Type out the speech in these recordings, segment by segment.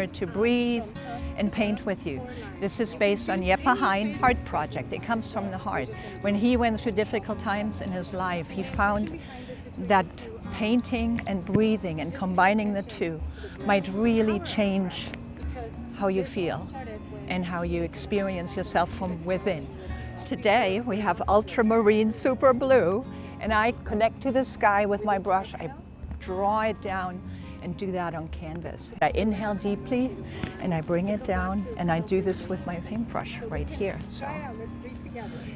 here to breathe and paint with you. This is based on Jeppe Hein Heart Project. It comes from the heart. When he went through difficult times in his life, he found that painting and breathing and combining the two might really change how you feel and how you experience yourself from within. Today we have ultramarine super blue, and I connect to the sky with my brush. I draw it down and do that on canvas. I inhale deeply and I bring it down, and I do this with my paintbrush right here. So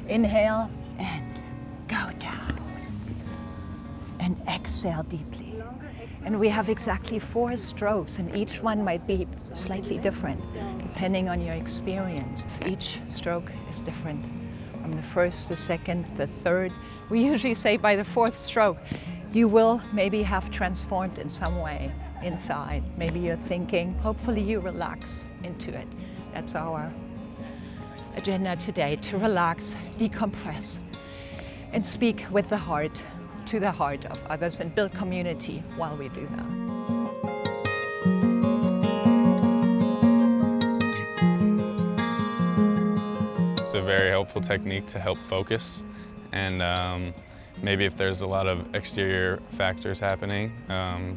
inhale and go down and exhale deeply. And we have exactly 4 strokes, and each one might be slightly different depending on your experience. Each stroke is different. From the first, the second, the third. We usually say by the 4th stroke, you will maybe have transformed in some way inside. Maybe you're thinking, hopefully you relax into it. That's our agenda today, to relax, decompress, and speak with the heart, to the heart of others, and build community while we do that. It's a very helpful technique to help focus, and maybe if there's a lot of exterior factors happening,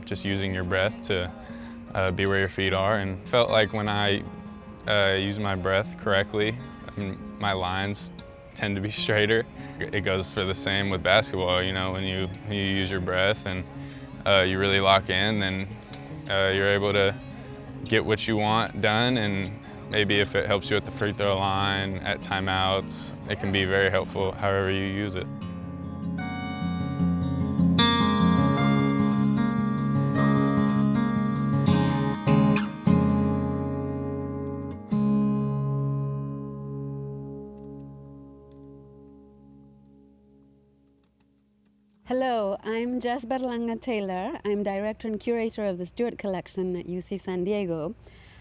just using your breath to be where your feet are. And felt like when I use my breath correctly, my lines tend to be straighter. It goes for the same with basketball. You know, when you use your breath and you really lock in, then you're able to get what you want done. And maybe if it helps you at the free throw line, at timeouts, it can be very helpful however you use it. Hello, I'm Jess Berlanga Taylor. I'm director and curator of the Stewart Collection at UC San Diego,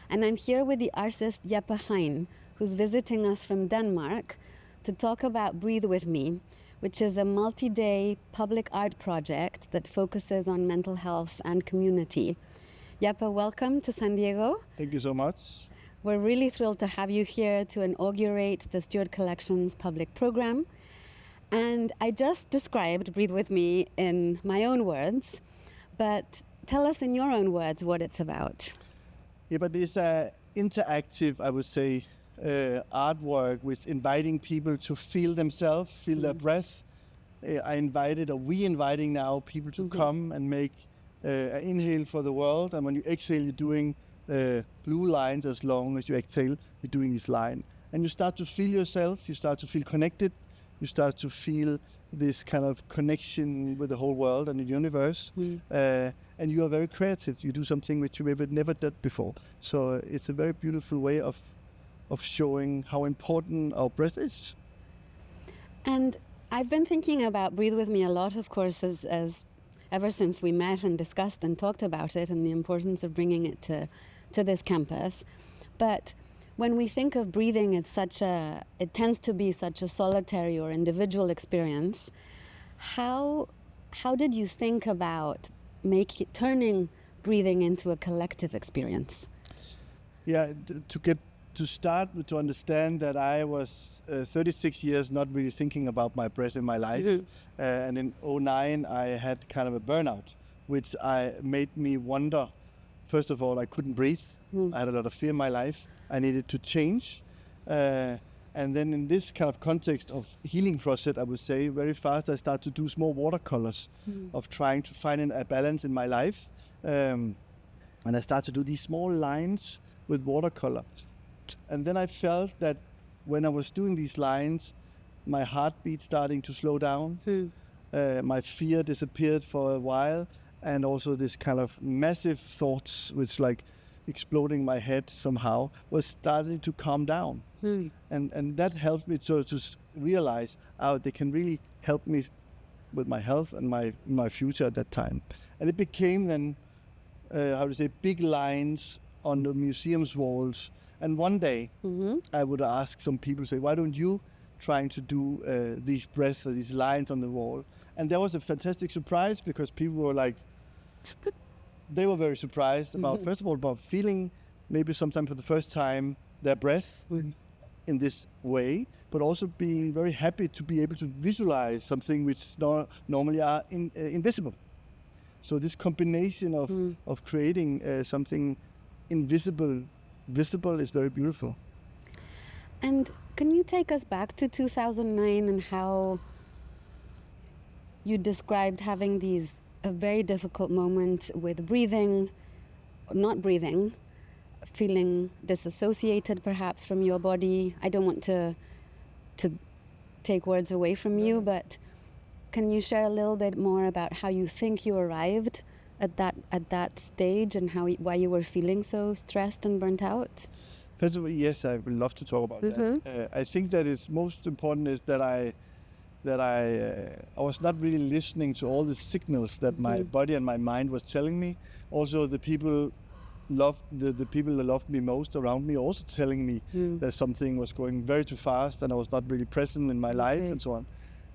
and I'm here with the artist Jeppe Hein, who's visiting us from Denmark to talk about Breathe With Me, which is a multi-day public art project that focuses on mental health and community. Jeppe, welcome to San Diego. Thank you so much. We're really thrilled to have you here to inaugurate the Stewart Collection's public program. And I just described Breathe With Me in my own words, but tell us in your own words what it's about. Yeah, but it's an interactive, I would say, artwork which inviting people to feel themselves, feel their breath. We inviting now people to come and make an inhale for the world, and when you exhale, you're doing blue lines as long as you exhale, you're doing this line. And you start to feel yourself, you start to feel connected, you start to feel this kind of connection with the whole world and the universe. And you are very creative. You do something which you maybe never did before. So it's a very beautiful way of showing how important our breath is. And I've been thinking about Breathe With Me a lot, of course, as ever since we met and discussed and talked about it and the importance of bringing it to this campus. But when we think of breathing, it tends to be such a solitary or individual experience. How did you think about turning breathing into a collective experience? Yeah, to understand that I was 36 years not really thinking about my breath in my life. And in 2009, I had kind of a burnout, which made me wonder. First of all, I couldn't breathe. I had a lot of fear in my life. I needed to change. And then in this kind of context of healing process, I would say, very fast I started to do small watercolors of trying to find a balance in my life. And I started to do these small lines with watercolor. And then I felt that when I was doing these lines, my heartbeat starting to slow down. My fear disappeared for a while. And also this kind of massive thoughts, which like exploding my head somehow, was starting to calm down. And that helped me to realize how they can really help me with my health and my future at that time. And it became then, big lines on the museum's walls. And one day I would ask some people, say, why don't you trying to do these breaths or these lines on the wall? And there was a fantastic surprise, because people were like, they were very surprised about, first of all, about feeling maybe sometimes for the first time, their breath in this way, but also being very happy to be able to visualize something which normally are invisible. So this combination of creating something invisible, visible is very beautiful. And can you take us back to 2009 and how you described having a very difficult moment with breathing, not breathing, feeling disassociated perhaps from your body? I don't want to take words away from you, but can you share a little bit more about how you think you arrived at that stage and why you were feeling so stressed and burnt out? First of all, yes, I would love to talk about that. I think that it's most important is that I was not really listening to all the signals that my body and my mind was telling me. Also, the people the people that loved me most around me also telling me that something was going very too fast and I was not really present in my life and so on.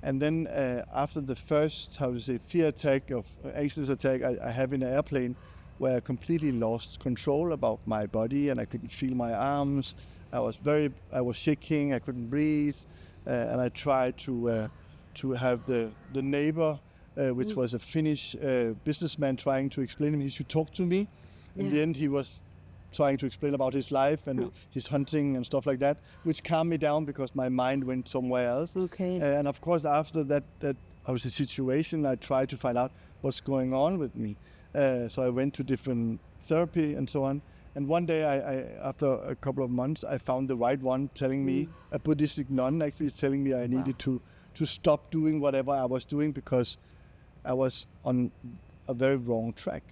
And then after the first, fear attack of anxious attack I have in an airplane, where I completely lost control about my body and I couldn't feel my arms. I was shaking, I couldn't breathe, and I tried to have the neighbor, which was a Finnish businessman, trying to explain to him he should talk to me. In the end, he was trying to explain about his life and his hunting and stuff like that, which calmed me down because my mind went somewhere else. And of course, after that situation, I tried to find out what's going on with me. So I went to different therapy and so on. And one day, after a couple of months, I found the right one telling me, a Buddhistic nun actually is telling me I needed to stop doing whatever I was doing because I was on a very wrong track.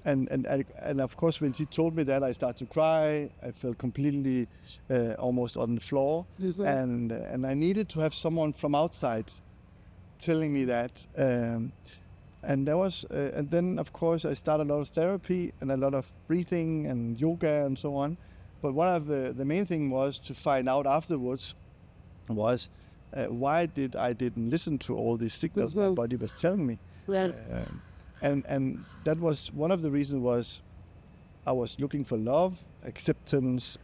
And of course, when she told me that, I started to cry. I felt completely almost on the floor. And I needed to have someone from outside telling me that. And there was, and then of course I started a lot of therapy and a lot of breathing and yoga and so on. But one of the main thing was to find out afterwards was why I didn't listen to all these signals my body was telling me. And that was one of the reasons was I was looking for love, acceptance,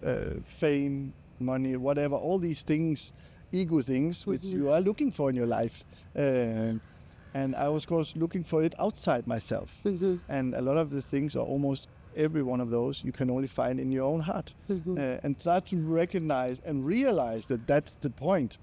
fame, money, whatever, all these things, ego things, which you are looking for in your life. And I was, of course, looking for it outside myself. And a lot of the things, or almost every one of those, you can only find in your own heart. And start to recognize and realize that that's the point.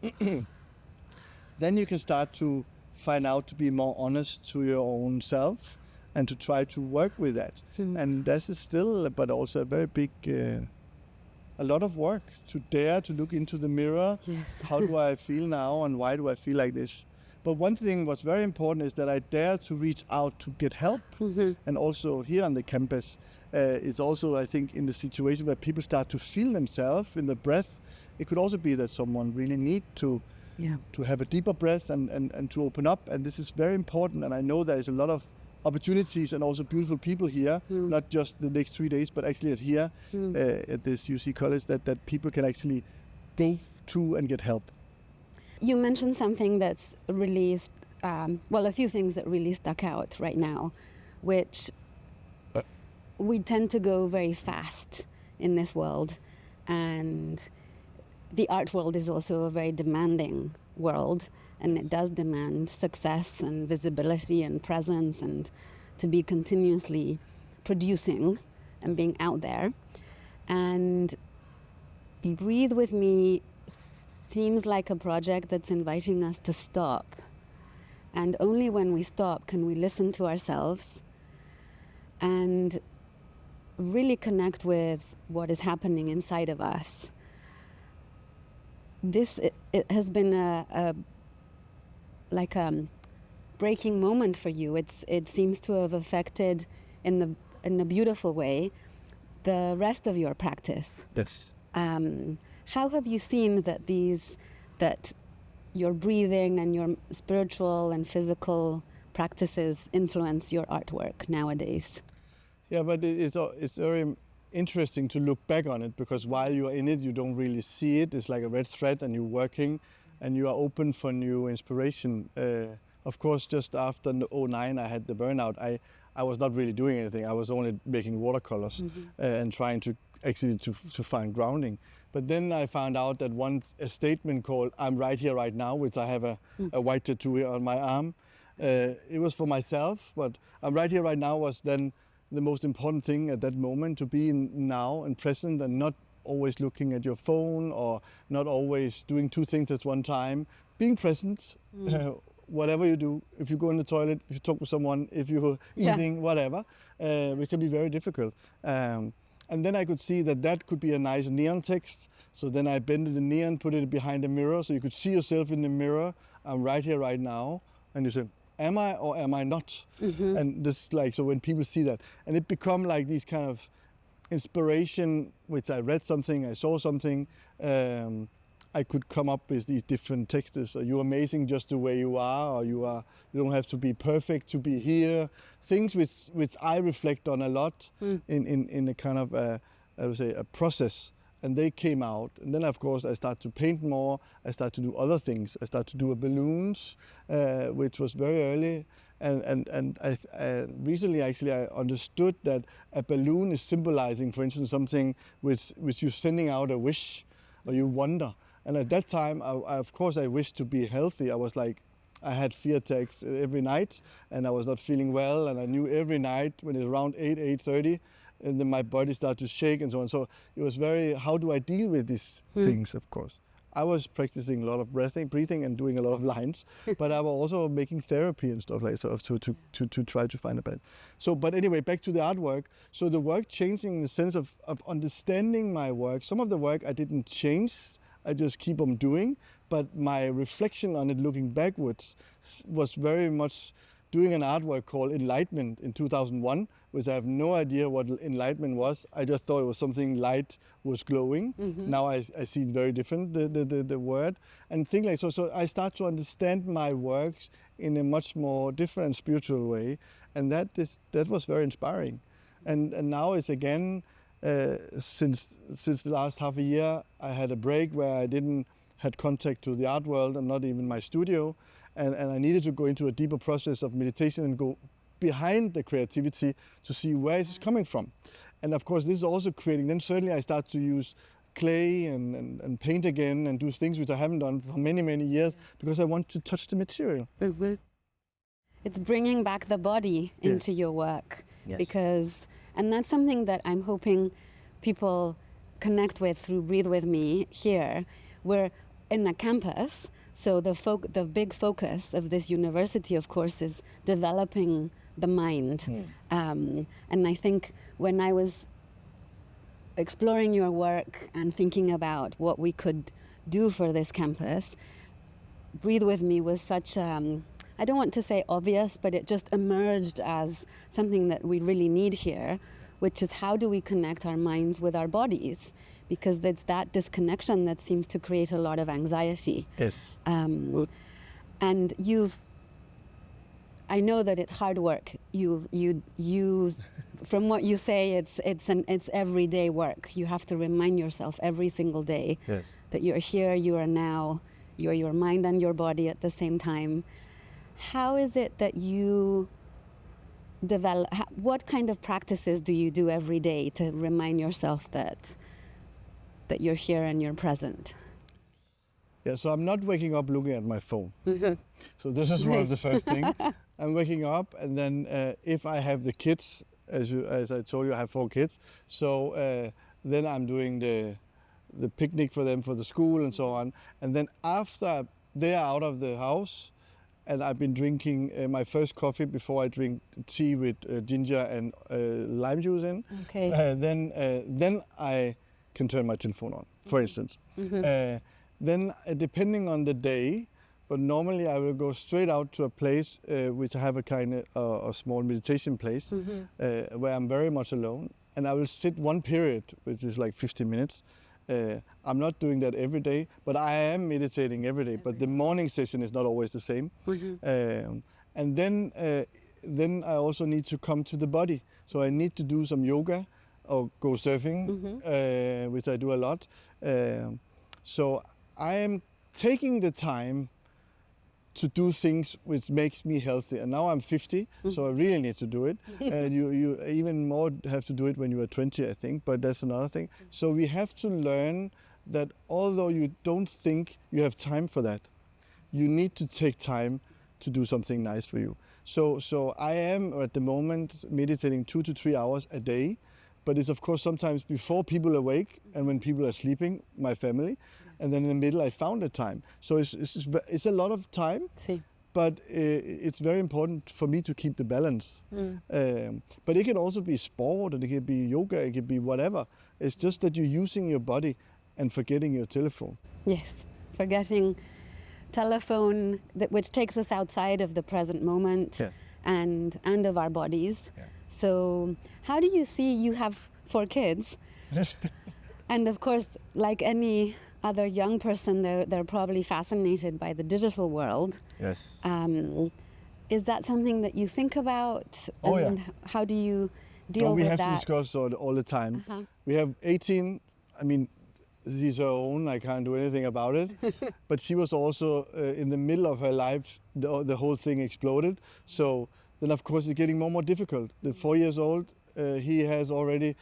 Then you can start to find out to be more honest to your own self and to try to work with that. And this is still, but also a very big, a lot of work to dare to look into the mirror. How do I feel now and why do I feel like this? But one thing what's very important is that I dare to reach out to get help. And also here on the campus, it's also, I think, in the situation where people start to feel themselves in the breath, it could also be that someone really need to have a deeper breath and to open up. And this is very important. And I know there's a lot of opportunities and also beautiful people here, not just the next 3 days, but actually here at this UC college that people can actually go to and get help. You mentioned something that's really, a few things that really stuck out right now, which we tend to go very fast in this world. And the art world is also a very demanding world, and it does demand success and visibility and presence and to be continuously producing and being out there. And Breathe With Me seems like a project that's inviting us to stop. And only when we stop can we listen to ourselves and really connect with what is happening inside of us. This it has been a breaking moment for you. It seems to have affected in a beautiful way the rest of your practice. Yes. How have you seen that your breathing and your spiritual and physical practices influence your artwork nowadays? Yeah, but it's very interesting to look back on it, because while you're in it, you don't really see it. It's like a red thread, and you're working, and you are open for new inspiration. Of course, just after 2009, I had the burnout. I was not really doing anything. I was only making watercolors and trying to actually to find grounding. But then I found out that a statement called "I'm right here, right now," which I have a white tattoo here on my arm. It was for myself, but "I'm right here, right now" was then the most important thing at that moment, to be now and present and not always looking at your phone or not always doing two things at one time. Being present, whatever you do, if you go in the toilet, if you talk with someone, if you're eating, whatever, it can be very difficult. And then I could see that could be a nice neon text. So then I bended the neon, put it behind the mirror, so you could see yourself in the mirror. I'm right here, right now. And you said, am I or am I not? And this, like, so when people see that, and it become like these kind of inspiration, which I read something, I saw something, I could come up with these different texts. So you're amazing just the way you are, or you don't have to be perfect to be here. Things which I reflect on a lot in a kind of I would say a process. And they came out, and then of course I started to paint more. I started to do other things. I started to do balloons, which was very early. And I recently actually I understood that a balloon is symbolizing, for instance, something which you're sending out a wish, or you wonder. And at that time, of course, I wished to be healthy. I was like, I had fear attacks every night, and I was not feeling well. And I knew every night when it's around 8:30, and then my body started to shake and so on. So it was very, how do I deal with these things, of course? I was practicing a lot of breathing and doing a lot of lines, but I was also making therapy and stuff like that to try to find a balance. So, but anyway, back to the artwork. So the work changing in the sense of understanding my work. Some of the work I didn't change, I just keep on doing, but my reflection on it looking backwards was very much doing an artwork called Enlightenment in 2001, which I have no idea what enlightenment was. I just thought it was something light was glowing. Now I see it very different, the word, and things like so. So I start to understand my works in a much more different spiritual way, and that was very inspiring. And now it's again, since the last half a year, I had a break where I didn't had contact to the art world and not even my studio. And I needed to go into a deeper process of meditation and go behind the creativity to see where is it coming from. And of course, this is also creating, then certainly I start to use clay and paint again and do things which I haven't done for many, many years because I want to touch the material. It's bringing back the body into your work. Because, and that's something that I'm hoping people connect with through Breathe With Me here. We're in a campus, so the big focus of this university, of course, is developing the mind. And I think when I was exploring your work and thinking about what we could do for this campus, Breathe With Me was such, I don't want to say obvious, but it just emerged as something that we really need here, which is how do we connect our minds with our bodies? Because it's that disconnection that seems to create a lot of anxiety. Yes. And I know that it's hard work. You from what you say, it's everyday work. You have to remind yourself every single day that you're here, you are now, you're your mind and your body at the same time. How is it that you develop? What kind of practices do you do every day to remind yourself that you're here and you're present? Yeah, so I'm not waking up looking at my phone. So this is one of the first things. I'm waking up, and then if I have the kids, as I told you, I have 4 kids. So then I'm doing the picnic for them for the school and so on. And then after they are out of the house, and I've been drinking my first coffee before I drink tea with ginger and lime juice in. Then I can turn my telephone on, for instance. Then depending on the day, but normally I will go straight out to a place which I have a kind of a small meditation place where I'm very much alone, and I will sit one period, which is like 15 minutes. I'm not doing that every day, but I am meditating every day. But the morning session is not always the same. And then I also need to come to the body. So I need to do some yoga or go surfing, which I do a lot. So I am taking the time to do things which makes me healthy. And now I'm 50, so I really need to do it. And you even more have to do it when you are 20, I think, but that's another thing. So we have to learn that although you don't think you have time for that, you need to take time to do something nice for you. So I am at the moment meditating 2 to 3 hours a day, but it's of course sometimes before people are awake and when people are sleeping, my family, and then in the middle I found the time. So it's a lot of time, but it's very important for me to keep the balance. But it can also be sport, and it can be yoga, it can be whatever. It's just that you're using your body and forgetting your telephone. Yes, forgetting telephone, which takes us outside of the present moment and of our bodies. So how do you see, you have 4 kids, and of course, like any other young person, they're probably fascinated by the digital world. Yes. Is that something that you think about? And how do you deal with that? We have to discuss all the time. We have 18, I mean, she's her own, I can't do anything about it. But she was also in the middle of her life, the whole thing exploded. So then of course it's getting more and more difficult. The 4 years old, he has already,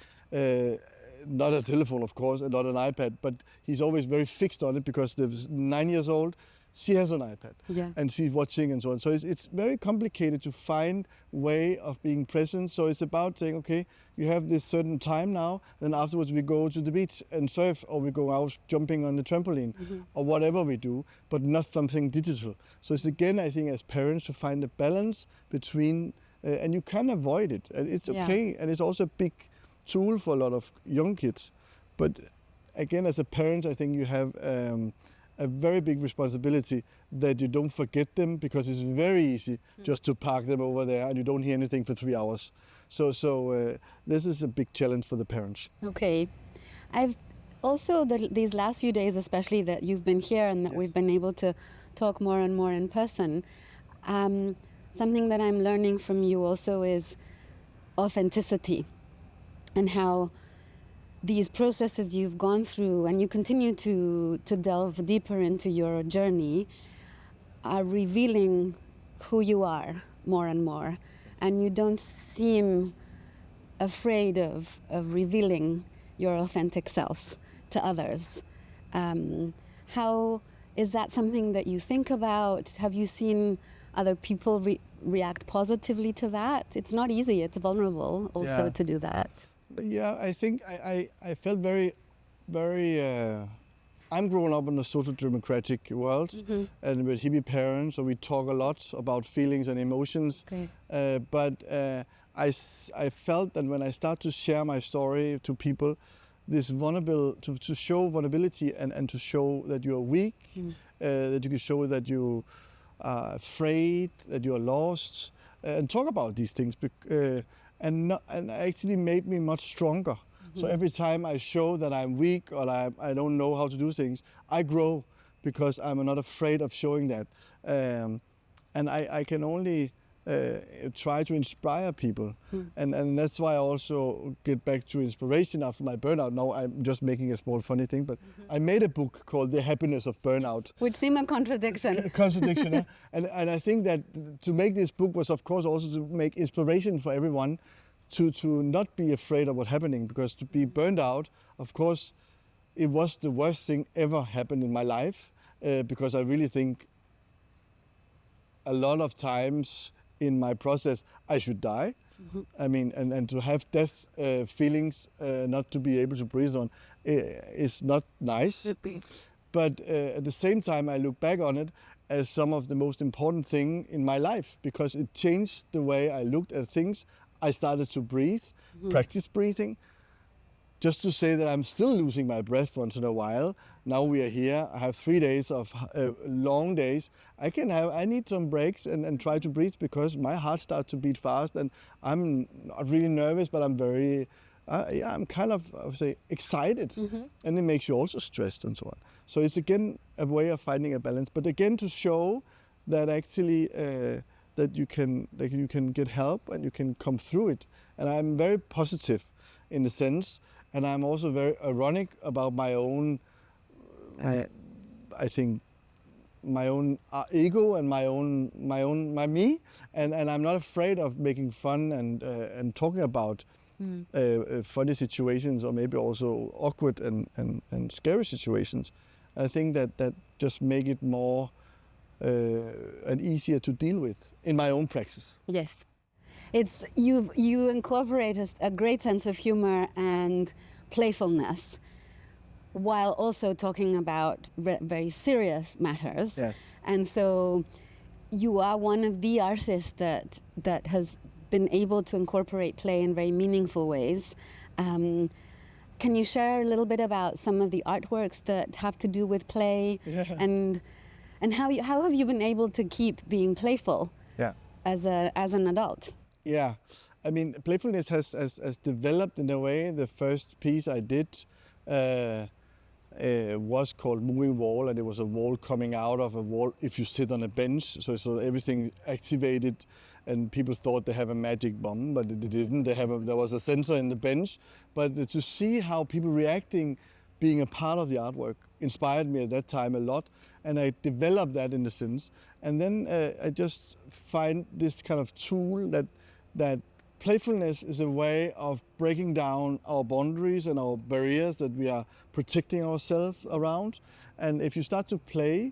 not a telephone of course, and not an iPad, but he's always very fixed on it because the 9 years old, she has an iPad and she's watching and so on. So it's very complicated to find way of being present. So it's about saying, okay, you have this certain time now, then afterwards we go to the beach and surf, or we go out jumping on the trampoline or whatever we do, but not something digital. So it's again, I think as parents, to find a balance between, and you can avoid it, and it's okay. And it's also a big tool for a lot of young kids. But again, as a parent, I think you have a very big responsibility that you don't forget them, because it's very easy just to park them over there and you don't hear anything for 3 hours. So this is a big challenge for the parents. Okay. I've also, these last few days especially, that you've been here and that we've been able to talk more and more in person, something that I'm learning from you also is authenticity, and how these processes you've gone through and you continue to delve deeper into your journey are revealing who you are more and more, and you don't seem afraid of revealing your authentic self to others. How is that something that you think about? Have you seen other people react positively to that? It's not easy, it's vulnerable also to do that. Yeah, I think I felt very, I'm growing up in a social democratic world and with hippie parents, so we talk a lot about feelings and emotions. But I felt that when I start to share my story to people, this to show vulnerability and to show that you're weak, that you can show that you are afraid, that you are lost, and talk about these things. And actually made me much stronger. So every time I show that I'm weak or I don't know how to do things, I grow, because I'm not afraid of showing that. And I can only try to inspire people. And that's why I also get back to inspiration after my burnout. Now I'm just making a small funny thing, but I made a book called The Happiness of Burnout. Which seemed a contradiction. Contradiction, and I think that to make this book was of course also to make inspiration for everyone to not be afraid of what's happening, because to be burned out, of course, it was the worst thing ever happened in my life, because I really think a lot of times in my process I should die. I mean, and to have death feelings, not to be able to breathe on, is not nice. But at the same time, I look back on it as some of the most important thing in my life, because it changed the way I looked at things. I started to breathe, practice breathing, just to say that I'm still losing my breath once in a while. Now we are here, I have 3 days of long days. I need some breaks and try to breathe, because my heart starts to beat fast and I'm not really nervous, but I'm very, I'm kind of, I would say, excited. And it makes you also stressed and so on. So it's again a way of finding a balance, but again to show that actually that you can get help and you can come through it. And I'm very positive in a sense, and I'm also very ironic about my own, I think, ego and my me, and I'm not afraid of making fun and talking about funny situations, or maybe also awkward and scary situations. I think that just make it more and easier to deal with in my own practice. Yes. It's you incorporate a great sense of humor and playfulness while also talking about very serious matters. Yes. And so you are one of the artists that has been able to incorporate play in very meaningful ways. Can you share a little bit about some of the artworks that have to do with play? Yeah. And how have you been able to keep being playful as an adult? Yeah, I mean, playfulness has developed in a way. The first piece I did was called Moving Wall, and it was a wall coming out of a wall if you sit on a bench. So everything activated, and people thought they have a magic bomb, but they didn't. There was a sensor in the bench. But to see how people reacting, being a part of the artwork, inspired me at that time a lot, and I developed that in the sense. And then I just find this kind of tool that playfulness is a way of breaking down our boundaries and our barriers that we are protecting ourselves around. And if you start to play,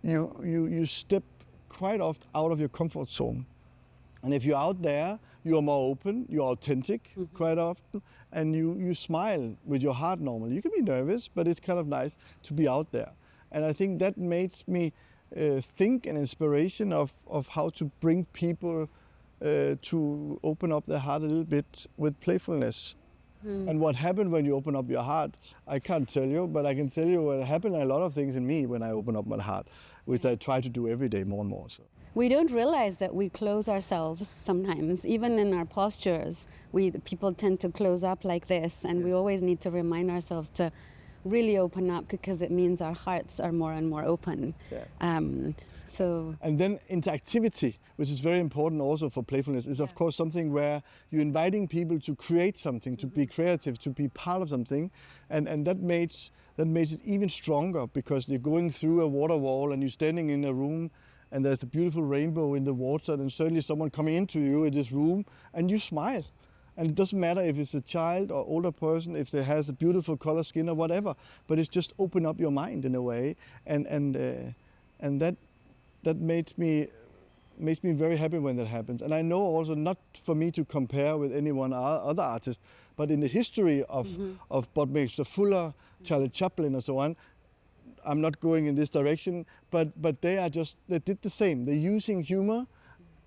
you step quite often out of your comfort zone. And if you're out there, you are more open, you're authentic quite often, and you smile with your heart normally. You can be nervous, but it's kind of nice to be out there. And I think that makes me think an inspiration of how to bring people to open up their heart a little bit with playfulness. And what happened when you open up your heart, I can't tell you, but I can tell you what happened, a lot of things in me when I open up my heart, which I try to do every day more and more. So. We don't realize that we close ourselves sometimes, even in our postures. People tend to close up like this, and we always need to remind ourselves to really open up, because it means our hearts are more and more open. And then interactivity, which is very important also for playfulness, is of course something where you're inviting people to create something, to be creative, to be part of something, and that makes it even stronger, because you're going through a water wall and you're standing in a room and there's a beautiful rainbow in the water, and suddenly someone coming into you in this room and you smile. And it doesn't matter if it's a child or older person, if they has a beautiful color skin or whatever, but it's just open up your mind in a way, and that makes me very happy when that happens. And I know also, not for me to compare with anyone other artist, but in the history of Buckminster Fuller, Charlie Chaplin, and so on, I'm not going in this direction, but they did the same. They're using humor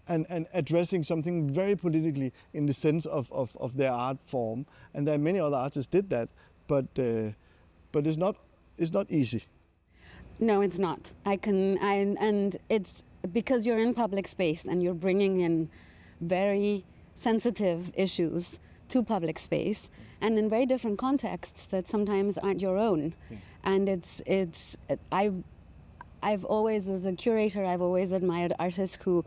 and addressing something very politically in the sense of their art form. And there are many other artists did that, but it's not easy. No, it's not. And it's because you're in public space and you're bringing in very sensitive issues to public space, and in very different contexts that sometimes aren't your own. Yeah. And I've always, as a curator, I've always admired artists who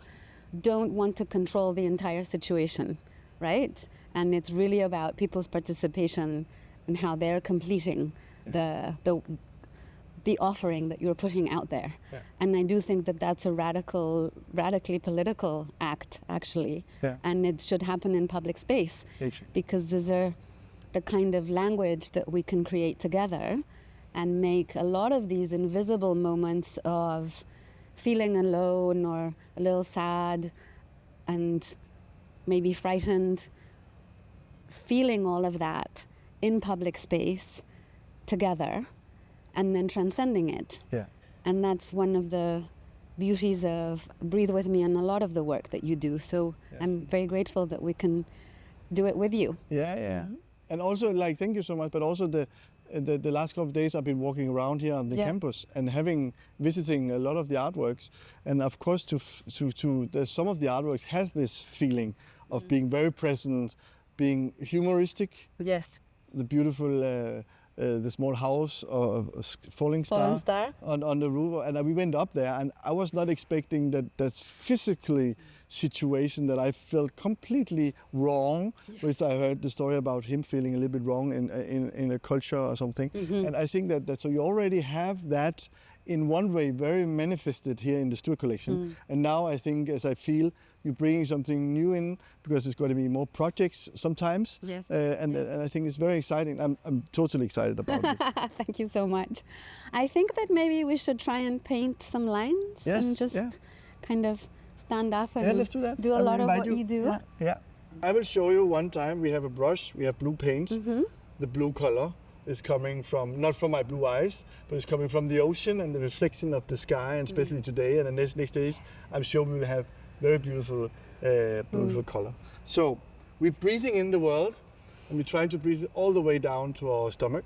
don't want to control the entire situation, right? And it's really about people's participation and how they're completing the offering that you're putting out there. Yeah. And I do think that that's a radically political act, actually. Yeah. And it should happen in public space, because these are the kind of language that we can create together and make a lot of these invisible moments of feeling alone or a little sad and maybe frightened, feeling all of that in public space together, and then transcending it. Yeah. And that's one of the beauties of Breathe With Me and a lot of the work that you do. So yes. I'm very grateful that we can do it with you. Yeah. Mm-hmm. And also, thank you so much, but also the last couple of days I've been walking around here on the campus and visiting a lot of the artworks. And of course, some of the artworks has this feeling of being very present, being humoristic. Yes. The beautiful the small house or falling star on the roof, and we went up there, and I was not expecting that physically situation that I felt completely wrong, which I heard the story about him feeling a little bit wrong in a culture or something. Mm-hmm. And I think that so you already have that in one way very manifested here in the Stuart collection. And now I think, as I feel, you're bringing something new in, because it's going to be more projects sometimes. Yes. And I think it's very exciting. I'm totally excited about it. Thank you so much. I think that maybe we should try and paint some lines and just kind of stand up and let's do that. do a lot of what you do. Yeah. I will show you one time. We have a brush, we have blue paint. The blue color is coming from, not from my blue eyes, but it's coming from the ocean and the reflection of the sky, and especially today and the next days, I'm sure we will have very beautiful, beautiful color. So we're breathing in the world, and we're trying to breathe all the way down to our stomach.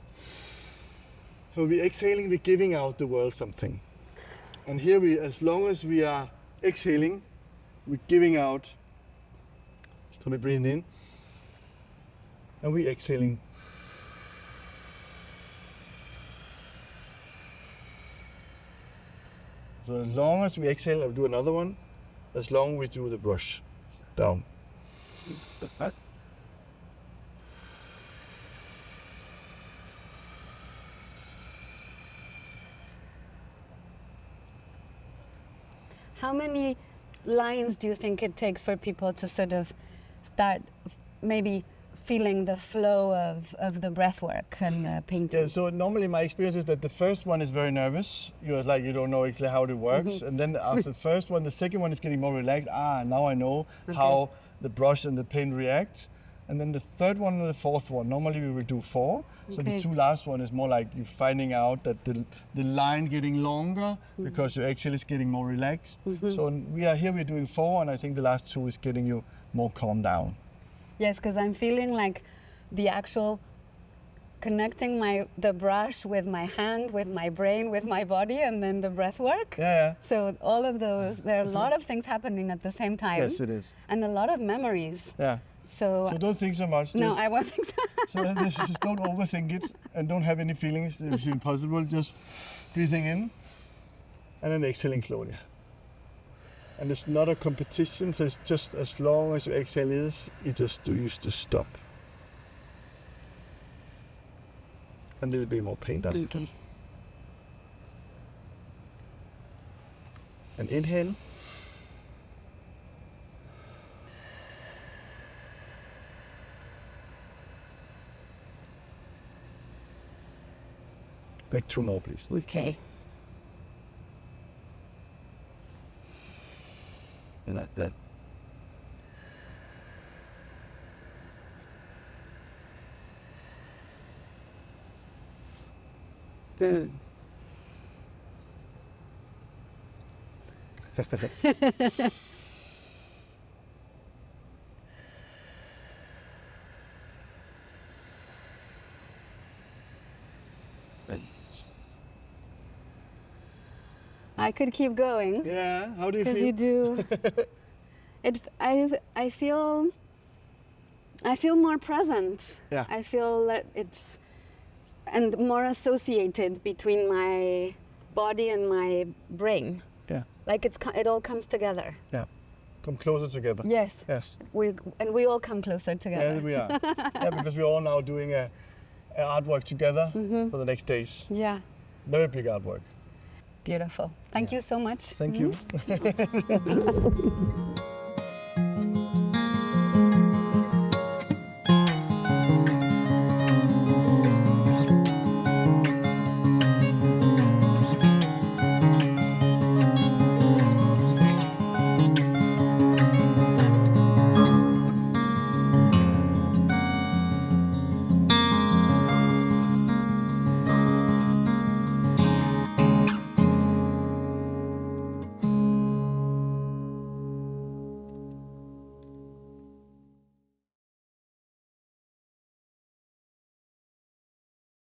So we're exhaling, we're giving out the world something. And here we, as long as we are exhaling, we're giving out. So we're breathing in, and we're exhaling. So as long as we exhale, I'll do another one. As long as we do the brush down. How many lines do you think it takes for people to sort of start maybe feeling the flow of the breath work and painting? Yeah, so normally my experience is that the first one is very nervous. You're like, you don't know exactly how it works. And then after the first one, the second one is getting more relaxed. Now I know how the brush and the paint react. And then the third one and the fourth one, normally we will do 4. So the 2 last one is more like you finding out that the line getting longer because your exhale is getting more relaxed. So we're doing 4, and I think the last 2 is getting you more calm down. Yes, because I'm feeling like the actual connecting the brush with my hand, with my brain, with my body, and then the breath work. Yeah. So all of those, there are a lot of things happening at the same time. Yes, it is. And a lot of memories. Yeah. So don't think so much. No, I won't think so. So just don't overthink it, and don't have any feelings. It's impossible. Just breathing in and then exhaling slowly. And it's not a competition, so it's just as long as your exhale is, you just stop. And a little bit more paint up. Okay. And inhale. Back 2 more, please. Okay. And like that. Good. I could keep going. Yeah, how do you feel? Because you do. I feel more present. Yeah. I feel that it's and more associated between my body and my brain. Yeah. Like it all comes together. Yeah. Come closer together. Yes. Yes. We all come closer together. Yeah, we are. Yeah, because we're all now doing a artwork together for the next days. Yeah. Very big artwork. Beautiful. Thank you so much. Thank you.